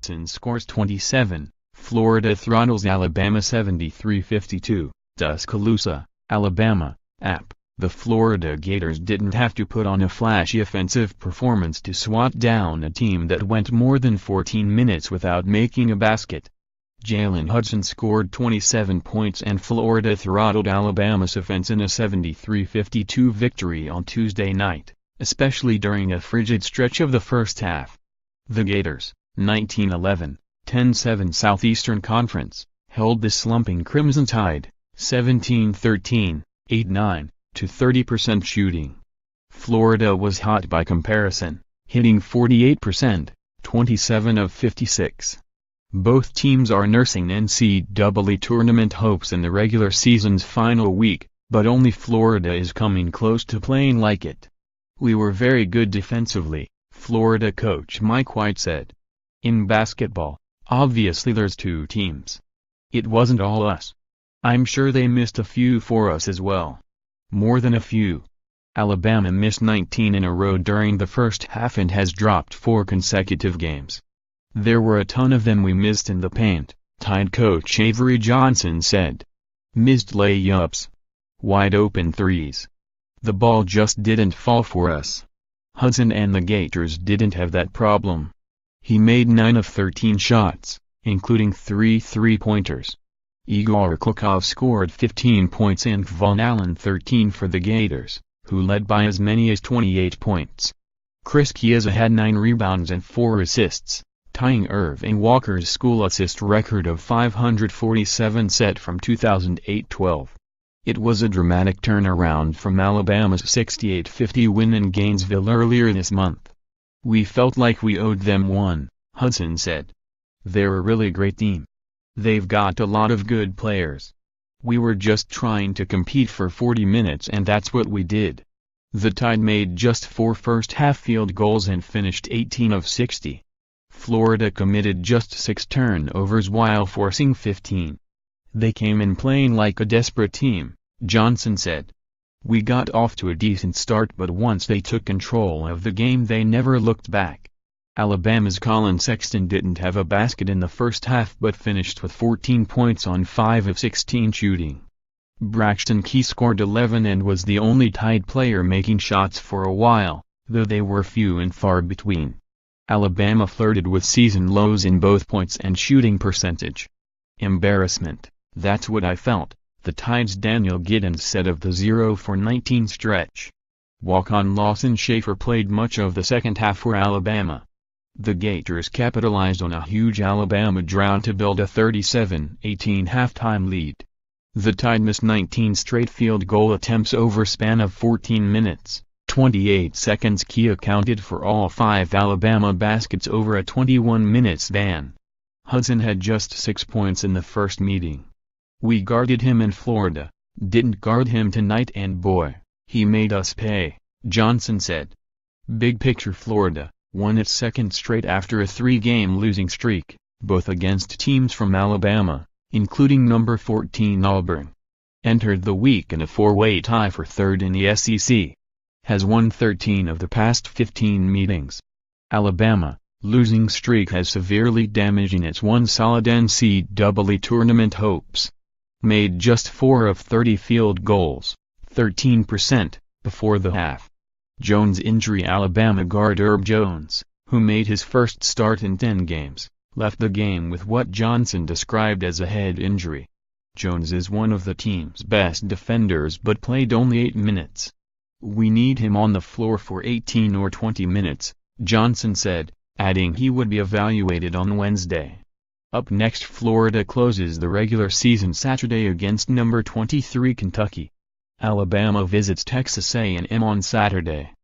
Hudson scores 27, Florida throttles Alabama 73-52, Tuscaloosa, Alabama, App. The Florida Gators didn't have to put on a flashy offensive performance to swat down a team that went more than 14 minutes without making a basket. Jalen Hudson scored 27 points and Florida throttled Alabama's offense in a 73-52 victory on Tuesday night, especially during a frigid stretch of the first half. The Gators, 1911, 10-7 Southeastern Conference, held the slumping Crimson Tide, 17-13, 8-9, to 30% shooting. Florida was hot by comparison, hitting 48%, 27 of 56. Both teams are nursing NCAA tournament hopes in the regular season's final week, but only Florida is coming close to playing like it. "We were very good defensively," Florida coach Mike White said. "In basketball, obviously there's two teams. It wasn't all us. I'm sure they missed a few for us as well. More than a few. Alabama missed 19 in a row during the first half and has dropped 4 consecutive games. There were a ton of them we missed in the paint," Tide coach Avery Johnson said. "Missed layups. Wide open threes. The ball just didn't fall for us. Hudson and the Gators didn't have that problem. He made 9 of 13 shots, including 3 three-pointers. Igor Klukov scored 15 points and Von Allen 13 for the Gators, who led by as many as 28 points. Chris Chiesa had 9 rebounds and 4 assists, tying Irving Walker's school assist record of 547 set from 2008-12. It was a dramatic turnaround from Alabama's 68-50 win in Gainesville earlier this month. "We felt like we owed them one," Hudson said. "They're a really great team. They've got a lot of good players. We were just trying to compete for 40 minutes and that's what we did." The Tide made just 4 first-half field goals and finished 18 of 60. Florida committed just 6 turnovers while forcing 15. "They came in playing like a desperate team," Johnson said. "We got off to a decent start but once they took control of the game they never looked back." Alabama's Colin Sexton didn't have a basket in the first half but finished with 14 points on 5 of 16 shooting. Braxton Key scored 11 and was the only Tide player making shots for a while, though they were few and far between. Alabama flirted with season lows in both points and shooting percentage. "Embarrassment, that's what I felt," the Tide's Daniel Giddens said of the 0-for-19 stretch. Walk-on Lawson Schaefer played much of the second half for Alabama. The Gators capitalized on a huge Alabama drought to build a 37-18 halftime lead. The Tide missed 19 straight field goal attempts over a span of 14 minutes, 28 seconds. Key accounted for all 5 Alabama baskets over a 21-minute span. Hudson had just 6 points in the first meeting. "We guarded him in Florida, didn't guard him tonight and boy, he made us pay," Johnson said. Big picture: Florida won its second straight after a 3-game losing streak, both against teams from Alabama, including number 14 Auburn. Entered the week in a 4-way tie for third in the SEC. Has won 13 of the past 15 meetings. Alabama, losing streak has severely damaging its one solid NCAA tournament hopes. Made just 4 of 30 field goals, 13%, before the half. Jones injury: Alabama guard Herb Jones, who made his first start in 10 games, left the game with what Johnson described as a head injury. Jones is one of the team's best defenders but played only 8 minutes. "We need him on the floor for 18 or 20 minutes, Johnson said, adding he would be evaluated on Wednesday. Up next, Florida closes the regular season Saturday against number 23 Kentucky. Alabama visits Texas A&M on Saturday.